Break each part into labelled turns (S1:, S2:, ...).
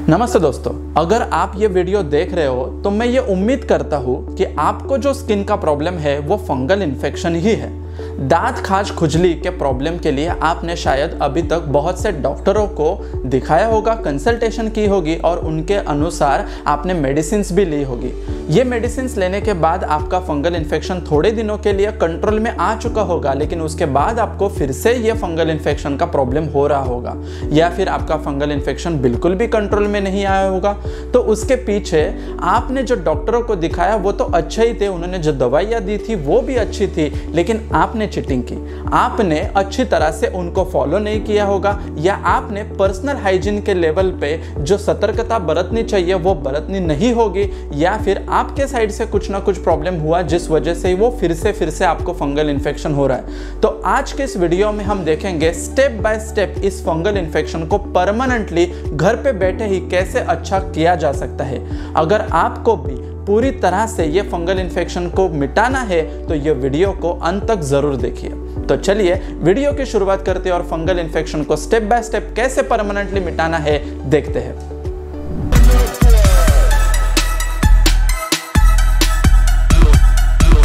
S1: नमस्ते दोस्तों, अगर आप ये वीडियो देख रहे हो तो मैं ये उम्मीद करता हूँ कि आपको जो स्किन का प्रॉब्लम है वो फंगल इन्फेक्शन ही है। दांत खाज खुजली के प्रॉब्लम के लिए आपने शायद अभी तक बहुत से डॉक्टरों को दिखाया होगा, कंसल्टेशन की होगी और उनके अनुसार आपने मेडिसिन्स भी ली होगी। ये मेडिसिन्स लेने के बाद आपका फंगल इन्फेक्शन थोड़े दिनों के लिए कंट्रोल में आ चुका होगा, लेकिन उसके बाद आपको फिर से ये फंगल इन्फेक्शन का प्रॉब्लम हो रहा होगा या फिर आपका फंगल इन्फेक्शन बिल्कुल भी कंट्रोल में नहीं आया होगा। तो उसके पीछे आपने जो डॉक्टरों को दिखाया वो तो अच्छे ही थे, उन्होंने जो दवाइयाँ दी थी वो भी अच्छी थी, लेकिन आपने चीटिंग की। आपने अच्छी तरह से उनको फॉलो नहीं किया होगा या आपने पर्सनल हाइजीन के लेवल पे जो सतर्कता बरतनी चाहिए वो बरतनी नहीं होगी, या फिर आपके साइड से कुछ ना कुछ प्रॉब्लम हुआ जिस वजह से वो फिर से आपको फंगल इन्फेक्शन हो रहा है। तो आज के इस वीडियो में हम देखेंगे स्टेप बाय स्टेप इस फंगल इन्फेक्शन को परमानेंटली घर पे बैठे ही कैसे अच्छा किया जा सकता है। अगर आपको भी पूरी तरह से ये फंगल इन्फेक्शन को मिटाना है तो ये वीडियो को अंत तक जरूर देखिए। तो चलिए वीडियो की शुरुआत करते हैं और फंगल इन्फेक्शन को स्टेप बाय स्टेप कैसे परमानेंटली मिटाना है देखते हैं।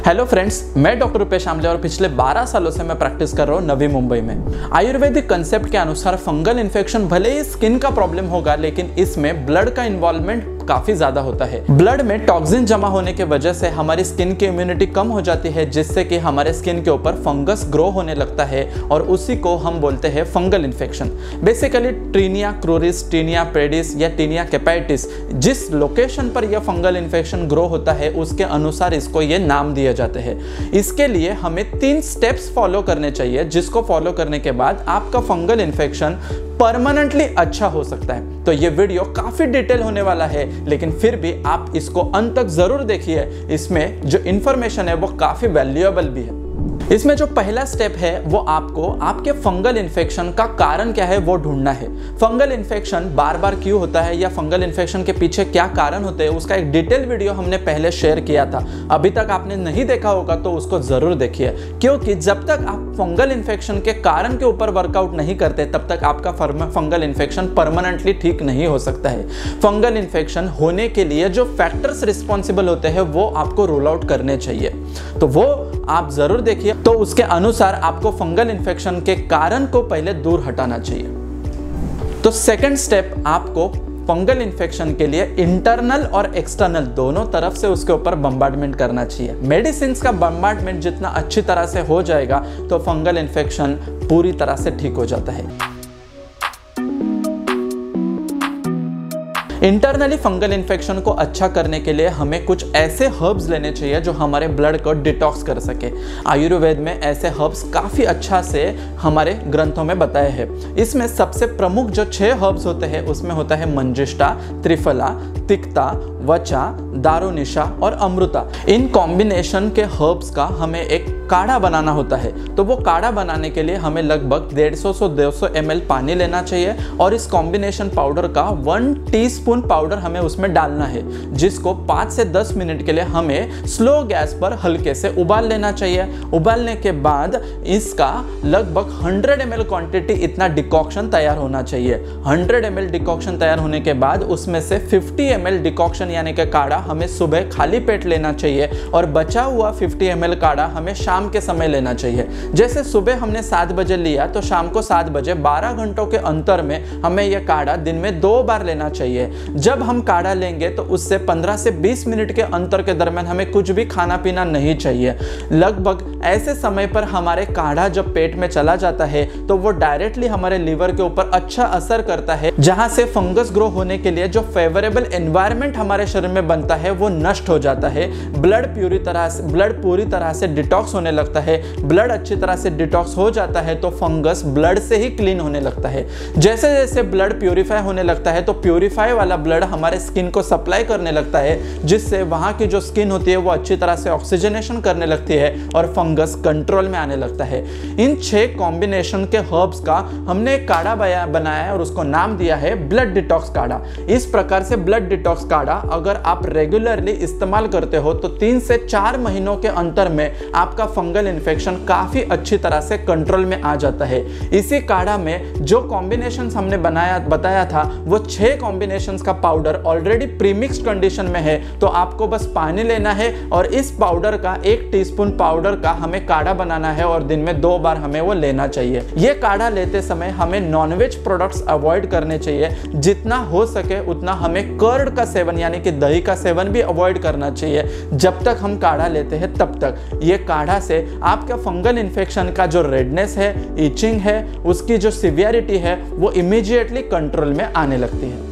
S1: हेलो फ्रेंड्स, मैं डॉक्टर रुपेश आमले और पिछले 12 सालों से मैं प्रैक्टिस कर रहा हूँ नवी मुंबई में। आयुर्वेदिक कंसेप्ट के अनुसार फंगल इन्फेक्शन भले ही स्किन का प्रॉब्लम होगा, लेकिन इसमें ब्लड का इन्वॉल्वमेंट काफी ज्यादा होता है। ब्लड में टॉक्सिन जमा होने की वजह से हमारी स्किन की इम्यूनिटी कम हो जाती है, जिससे कि हमारे स्किन के ऊपर फंगस ग्रो होने लगता है और उसी को हम बोलते हैं fungal infection. Basically tinea cruris, tinea pedis या टीनिया कैपाइटिस, जिस लोकेशन पर यह फंगल इन्फेक्शन ग्रो होता है उसके अनुसार इसको ये नाम दिए जाते हैं। इसके लिए हमें 3 स्टेप्स फॉलो करने चाहिए, जिसको फॉलो करने के बाद आपका फंगल इन्फेक्शन परमानेंटली अच्छा हो सकता है। तो ये वीडियो काफी डिटेल होने वाला है, लेकिन फिर भी आप इसको अंत तक जरूर देखिए। इसमें जो इंफॉर्मेशन है वो काफी वैल्यूएबल भी है। इसमें जो पहला स्टेप है वो आपको आपके फंगल इन्फेक्शन का कारण क्या है वो ढूंढना है। फंगल इन्फेक्शन बार बार क्यों होता है या फंगल इन्फेक्शन के पीछे क्या कारण होते हैं, उसका एक डिटेल वीडियो हमने पहले शेयर किया था। अभी तक आपने नहीं देखा होगा तो उसको जरूर देखिए, क्योंकि जब तक आप फंगल इन्फेक्शन के कारण के ऊपर वर्कआउट नहीं करते तब तक आपका फंगल इन्फेक्शन परमानेंटली ठीक नहीं हो सकता है। फंगल इन्फेक्शन होने के लिए जो फैक्टर्स रिस्पॉन्सिबल होते हैं वो आपको रूल आउट करने चाहिए, तो वो आप जरूर देखिए। तो उसके अनुसार आपको फंगल इन्फेक्शन के कारण को पहले दूर हटाना चाहिए। तो सेकंड स्टेप, आपको फंगल इन्फेक्शन के लिए इंटरनल और एक्सटर्नल दोनों तरफ से उसके ऊपर बम्बार्डमेंट करना चाहिए। मेडिसिन का बम्बार्डमेंट जितना अच्छी तरह से हो जाएगा तो फंगल इन्फेक्शन पूरी तरह से ठीक हो जाता है। इंटरनली फंगल इन्फेक्शन को अच्छा करने के लिए हमें कुछ ऐसे हर्ब्स लेने चाहिए जो हमारे ब्लड को डिटॉक्स कर सके। आयुर्वेद में ऐसे हर्ब्स काफ़ी अच्छा से हमारे ग्रंथों में बताए हैं। इसमें सबसे प्रमुख जो 6 हर्ब्स होते हैं उसमें होता है मंजिष्ठा, त्रिफला, तिक्ता, वचा, दारुनिशा और अमृता। इन कॉम्बिनेशन के हर्ब्स का हमें एक काढ़ा बनाना होता है। तो वो काढ़ा बनाने के लिए हमें लगभग 150 से 200 ml पानी लेना चाहिए और इस कॉम्बिनेशन पाउडर का 1 टीस्पून पाउडर हमें उसमें डालना है, जिसको 5 से 10 मिनट के लिए हमें स्लो गैस पर हल्के से उबाल लेना चाहिए। उबालने के बाद इसका लगभग 100 ml क्वांटिटी इतना डिकॉक्शन तैयार होना चाहिए। 100 ml डिकॉक्शन तैयार होने के बाद उसमें से 50 ml डिकॉक्शन यानी कि काढ़ा हमें सुबह खाली पेट लेना चाहिए और बचा हुआ 50 ml काढ़ा हमें शाम के समय लेना चाहिए। जैसे सुबह हमने 7 बजे लिया तो शाम को 7 बजे 12 घंटों के अंतर में हमें यह काढ़ा दिन में 2 बार लेना चाहिए। जब हम काढ़ा लेंगे तो उससे 15 से 20 मिनट के अंतर के दरमियान हमें कुछ भी खाना पीना नहीं चाहिए। लगभग ऐसे समय पर हमारे काढ़ा जब पेट में चला जाता है तो वो डायरेक्टली हमारे लीवर के ऊपर अच्छा असर करता है, जहां से फंगस ग्रो होने के लिए जो फेवरेबल एनवायरनमेंट हमारे शरीर में बनता है वो नष्ट हो जाता है। ब्लड पूरी तरह से डिटॉक्स होने लगता है। ब्लड अच्छी तरह से डिटॉक्स हो जाता है तो फंगस ब्लड से ही क्लीन होने लगता है। जैसे जैसे ब्लड प्यूरिफाई होने लगता है तो प्यूरिफाई वाला ब्लड हमारे स्किन को सप्लाई करने लगता है, जिससे वहां की जो स्किन होती है वो अच्छी तरह से ऑक्सीजनेशन करने लगती है और फंगस कंट्रोल में आने लगता है। इन 6 कॉम्बिनेशन के हर्ब्स का हमने एक काढ़ा बनाया है और उसको नाम दिया है ब्लड डिटॉक्स काढ़ा। इस प्रकार से ब्लड डिटॉक्स काढ़ा अगर आप रेगुलरली इस्तेमाल करते हो तो 3 से 4 महीनों के अंतर में आपका फंगल इन्फेक्शन काफ़ी अच्छी तरह से कंट्रोल में आ जाता है। इसी काढ़ा में जो कॉम्बिनेशंस हमने बताया था वो 6 कॉम्बिनेशंस का पाउडर ऑलरेडी प्रीमिक्स्ड कंडीशन में है। तो आपको बस पानी लेना है और इस पाउडर का 1 टीस्पून पाउडर का हमें काढ़ा बनाना है और दिन में 2 बार हमें वो लेना चाहिए। ये काढ़ा लेते समय हमें नॉनवेज प्रोडक्ट्स अवॉइड करने चाहिए। जितना हो सके उतना हमें कर्ड का सेवन यानी कि दही का सेवन भी अवॉइड करना चाहिए जब तक हम काढ़ा लेते हैं तब तक। ये काढ़ा से आपका फंगल इन्फेक्शन का जो रेडनेस है, इचिंग है, उसकी जो सिवियरिटी है वो इमीडिएटली कंट्रोल में आने लगती है।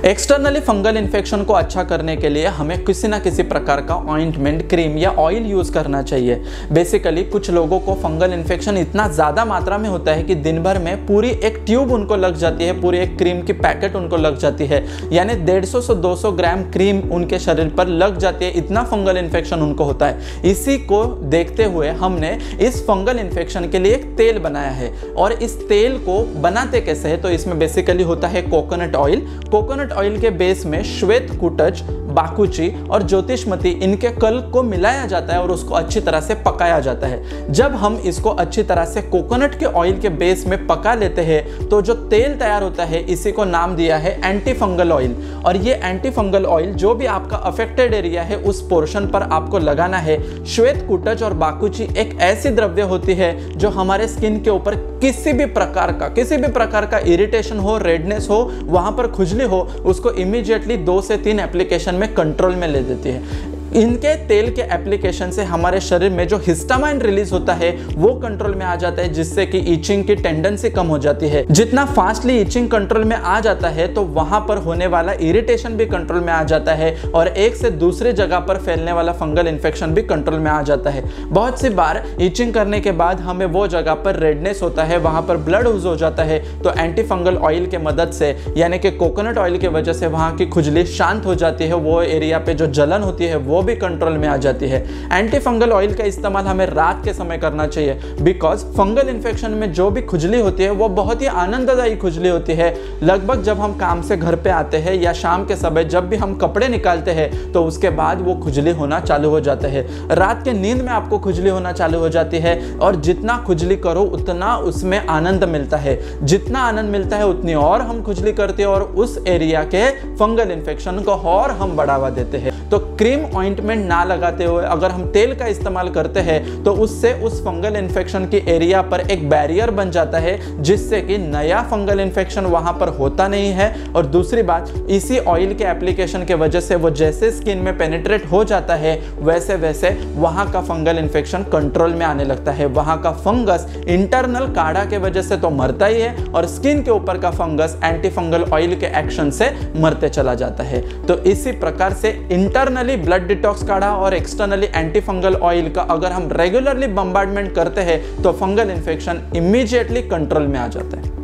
S1: एक्सटर्नली फंगल इन्फेक्शन को अच्छा करने के लिए हमें किसी ना किसी प्रकार का ऑइंटमेंट, क्रीम या ऑयल यूज़ करना चाहिए। बेसिकली कुछ लोगों को फंगल इन्फेक्शन इतना ज़्यादा मात्रा में होता है कि दिन भर में पूरी एक ट्यूब उनको लग जाती है, पूरी एक क्रीम की पैकेट उनको लग जाती है, यानी 150 से 200 ग्राम क्रीम उनके शरीर पर लग जाती है। इतना फंगल इन्फेक्शन उनको होता है। इसी को देखते हुए हमने इस फंगल इन्फेक्शन के लिए एक तेल बनाया है। और इस तेल को बनाते कैसे है, तो इसमें बेसिकली होता है कोकोनट ऑयल। कोकोनट ऑयल के बेस में श्वेत कुटज, बाकुची और ज्योतिषमती इनके कल को मिलाया जाता है और उसको अच्छी तरह से पकाया जाता है। जब हम इसको अच्छी तरह से कोकोनट के ऑयल के बेस में पका लेते हैं तो जो तेल तैयार होता है इसी को नाम दिया है एंटी फंगल ऑयल। और ये एंटी फंगल ऑयल जो भी आपका अफेक्टेड एरिया है उस पोर्शन पर आपको लगाना है। श्वेत कुटज और बाकुची एक ऐसी द्रव्य होती है जो हमारे स्किन के ऊपर किसी भी प्रकार का इरिटेशन हो, रेडनेस हो, वहां पर खुजली हो, उसको इमीडिएटली 2 से 3 एप्लीकेशन में कंट्रोल में ले देती है। इनके तेल के एप्लीकेशन से हमारे शरीर में जो हिस्टामाइन रिलीज होता है वो कंट्रोल में आ जाता है, जिससे कि इचिंग की टेंडेंसी कम हो जाती है। जितना फास्टली इचिंग कंट्रोल में आ जाता है तो वहां पर होने वाला इरिटेशन भी कंट्रोल में आ जाता है और एक से दूसरी जगह पर फैलने वाला फंगल इन्फेक्शन भी कंट्रोल में आ जाता है। बहुत सी बार इचिंग करने के बाद हमें वो जगह पर रेडनेस होता है, वहां पर ब्लड यूज हो जाता है, तो एंटी फंगल ऑयल के मदद से यानी कि कोकोनट ऑयल की वजह से वहां की खुजली शांत हो जाती है। वो एरिया पे जो जलन होती है वो भी कंट्रोल में आ जाती है। एंटी फंगल ऑयल का इस्तेमाल हमें रात के समय करना चाहिए, बिकॉज फंगल इन्फेक्शन में जो भी खुजली होती है वो बहुत ही आनंददायी खुजली होती है। लगभग जब हम काम से घर पे आते हैं या शाम के समय जब भी हम कपड़े निकालते हैं तो उसके बाद वो खुजली होना चालू हो जाता है। रात के नींद में आपको खुजली होना चालू हो जाती है और जितना खुजली करो उतना उसमें आनंद मिलता है। जितना आनंद मिलता है उतनी और हम खुजली करते हैं और उस एरिया के फंगल इन्फेक्शन को और हम बढ़ावा देते हैं। तो क्रीम ऑइंटमेंट ना लगाते हुए अगर हम तेल का इस्तेमाल करते हैं तो उससे उस फंगल इन्फेक्शन की एरिया पर एक बैरियर बन जाता है, जिससे कि नया फंगल इन्फेक्शन वहां पर होता नहीं है। और दूसरी बात, इसी ऑयल के एप्लीकेशन के वजह से वो जैसे स्किन में पेनिट्रेट हो जाता है वैसे वैसे वहां का फंगल इन्फेक्शन कंट्रोल में आने लगता है। वहां का फंगस इंटरनल काढ़ा के वजह से तो मरता ही है और स्किन के ऊपर का फंगस एंटी फंगल ऑयल के एक्शन से मरते चला जाता है। तो इसी प्रकार से इंटरनली ब्लड डिटॉक्स काढ़ा और एक्सटर्नली एंटी फंगल ऑयल का अगर हम रेगुलरली बम्बार्डमेंट करते हैं तो फंगल इन्फेक्शन इमीडिएटली कंट्रोल में आ जाता है।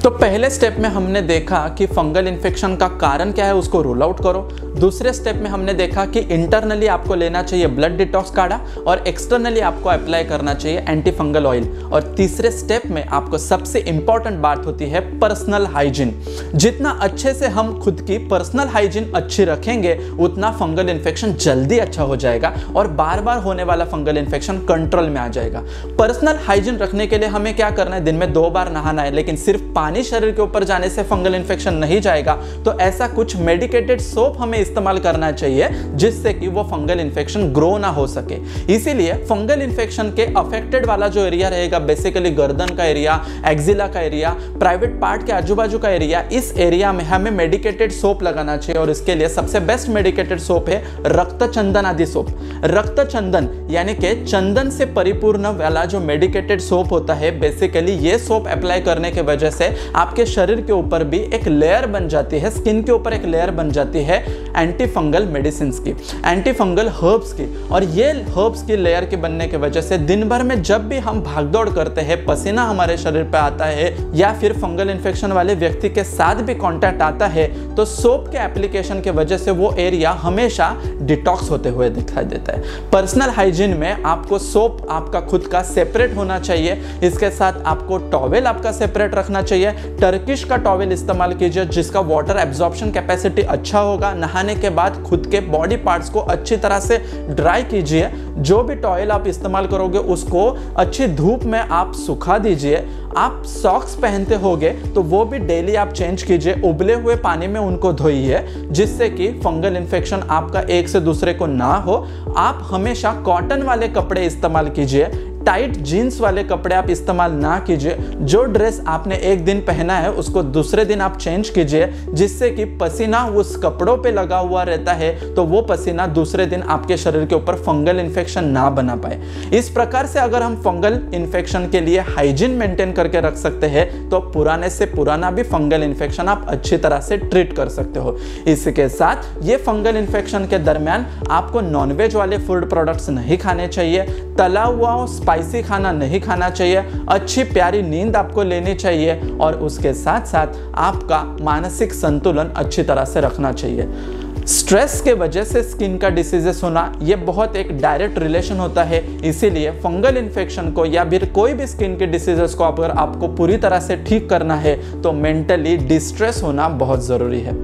S1: तो पहले स्टेप में हमने देखा कि फंगल इन्फेक्शन का कारण क्या है, उसको रूल आउट करो। दूसरे स्टेप में हमने देखा कि इंटरनली आपको लेना चाहिए ब्लड डिटॉक्स काढ़ा और एक्सटर्नली आपको अप्लाई करना चाहिए एंटी फंगल ऑयल। और तीसरे स्टेप में आपको सबसे इंपॉर्टेंट बात होती है पर्सनल हाइजीन। जितना अच्छे से हम खुद की पर्सनल हाइजीन अच्छी रखेंगे उतना फंगल इन्फेक्शन जल्दी अच्छा हो जाएगा और बार बार होने वाला फंगल इन्फेक्शन कंट्रोल में आ जाएगा। पर्सनल हाइजीन रखने के लिए हमें क्या करना है, दिन में 2 बार नहाना है, लेकिन सिर्फ पानी शरीर के ऊपर जाने से फंगल इन्फेक्शन नहीं जाएगा। तो ऐसा कुछ मेडिकेटेड सोप हमें इस्तेमाल करना चाहिए जिससे कि वो फंगल इन्फेक्शन ग्रो ना हो सके। इसीलिए फंगल इन्फेक्शन के अफेक्टेड वाला जो एरिया रहेगा, बेसिकली गर्दन का एरिया, एक्जिला का एरिया, प्राइवेट पार्ट के आजू बाजू का एरिया, इस एरिया में हमें मेडिकेटेड सोप लगाना चाहिए। और इसके लिए सबसे बेस्ट मेडिकेटेड सोप है रक्त चंदन आदि सोप। रक्त चंदन यानी कि चंदन से परिपूर्ण वाला जो मेडिकेटेड सोप होता है, बेसिकली ये सोप अप्लाई करने की वजह से आपके शरीर के ऊपर भी एक लेयर बन जाती है, स्किन के ऊपर एक लेयर बन जाती है एंटी फंगल मेडिसिन की, एंटी फंगल हर्ब्स की। और ये हर्ब्स की लेयर के बनने की वजह से दिन भर में जब भी हम भागदौड़ करते हैं, पसीना हमारे शरीर पे आता है या फिर फंगल इन्फेक्शन वाले व्यक्ति के साथ भी कांटेक्ट आता है, तो सोप के एप्लीकेशन की वजह से वो एरिया हमेशा डिटॉक्स होते हुए दिखाई देता है। पर्सनल हाइजीन में आपको सोप आपका खुद का सेपरेट होना चाहिए, इसके साथ आपको टॉवेल आपका सेपरेट रखना चाहिए। टर्किश का टॉवेल इस्तेमाल कीजिए जिसका वाटर एब्जॉर्प्शन कैपेसिटी अच्छा होगा। नहाने के बाद खुद के बॉडी पार्ट्स को अच्छी तरह से ड्राई कीजिए। जो भी टॉवेल आप इस्तेमाल करोगे उसको अच्छी धूप में आप सुखा दीजिए। आप सॉक्स पहनते होगे तो वो भी डेली आप चेंज कीजिए, उबले हुए पानी में उनको धोइए, जिससे कि फंगल इन्फेक्शन आपका एक से दूसरे को ना हो। आप हमेशा कॉटन वाले कपड़े इस्तेमाल कीजिए, टाइट जीन्स वाले कपड़े आप इस्तेमाल ना कीजिए। जो ड्रेस आपने एक दिन पहना है उसको दूसरे दिन आप चेंज कीजिए, जिससे कि पसीना उस कपड़ों पे लगा हुआ रहता है तो वो पसीना दूसरे दिन आपके शरीर के ऊपर फंगल इन्फेक्शन ना बना पाए। इस प्रकार से अगर हम फंगल इन्फेक्शन के लिए हाइजीन मेंटेन करके रख सकते हैं तो पुराने से पुराना भी फंगल इन्फेक्शन आप अच्छी तरह से ट्रीट कर सकते हो। इसके साथ ये फंगल इन्फेक्शन के दरमियान आपको नॉनवेज वाले फूड प्रोडक्ट्स नहीं खाने चाहिए, तला हुआ स्पाइसी खाना नहीं खाना चाहिए, अच्छी प्यारी नींद आपको लेनी चाहिए और उसके साथ साथ आपका मानसिक संतुलन अच्छी तरह से रखना चाहिए। स्ट्रेस के वजह से स्किन का डिसीजेस होना ये बहुत एक डायरेक्ट रिलेशन होता है, इसीलिए फंगल इन्फेक्शन को या फिर कोई भी स्किन के डिसीजेस को अगर आपको पूरी तरह से ठीक करना है तो मेंटली डिस्ट्रेस होना बहुत ज़रूरी है।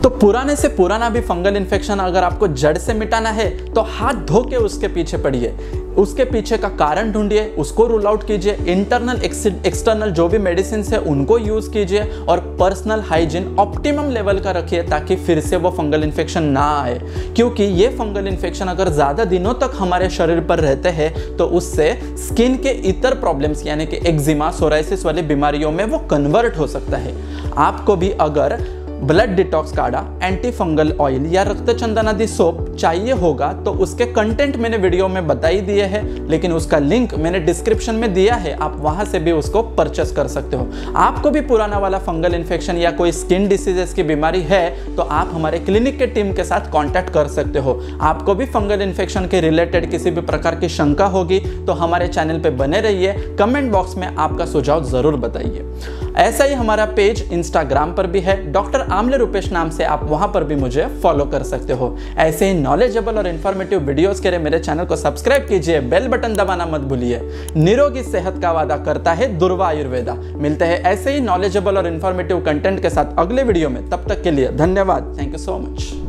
S1: तो पुराने से पुराना भी फंगल इन्फेक्शन अगर आपको जड़ से मिटाना है तो हाथ धो के उसके पीछे पड़िए, उसके पीछे का कारण ढूंढिए, उसको रूल आउट कीजिए। इंटरनल एक्सटर्नल जो भी मेडिसिन है उनको यूज कीजिए और पर्सनल हाइजीन ऑप्टिमम लेवल का रखिए ताकि फिर से वो फंगल इन्फेक्शन ना आए, क्योंकि ये फंगल इन्फेक्शन अगर ज़्यादा दिनों तक हमारे शरीर पर रहते हैं तो उससे स्किन के इतर प्रॉब्लम्स यानी कि एक्जिमा, सोराइसिस वाली बीमारियों में वो कन्वर्ट हो सकता है। आपको भी अगर ब्लड डिटॉक्स काढ़ा, एंटी फंगल ऑयल या रक्त चंदन आदि सोप चाहिए होगा तो उसके कंटेंट मैंने वीडियो में बता ही दिए हैं, लेकिन उसका लिंक मैंने डिस्क्रिप्शन में दिया है, आप वहां से भी उसको परचेस कर सकते हो। आपको भी पुराना वाला फंगल इन्फेक्शन या कोई स्किन डिसीजेस की बीमारी है तो आप हमारे क्लिनिक के टीम के साथ कॉन्टैक्ट कर सकते हो। आपको भी फंगल इन्फेक्शन के रिलेटेड किसी भी प्रकार की शंका होगी तो हमारे चैनल पर बने रहिए, कमेंट बॉक्स में आपका सुझाव जरूर बताइए। ऐसा ही हमारा पेज इंस्टाग्राम पर भी है, डॉक्टर आमले रूपेश नाम से, आप वहां पर भी मुझे फॉलो कर सकते हो। ऐसे ही नॉलेजेबल और इन्फॉर्मेटिव वीडियोस के लिए मेरे चैनल को सब्सक्राइब कीजिए, बेल बटन दबाना मत भूलिए। निरोगी सेहत का वादा करता है दुर्वा आयुर्वेदा। मिलते हैं ऐसे ही नॉलेजेबल और इन्फॉर्मेटिव कंटेंट के साथ अगले वीडियो में, तब तक के लिए धन्यवाद। Thank you so much.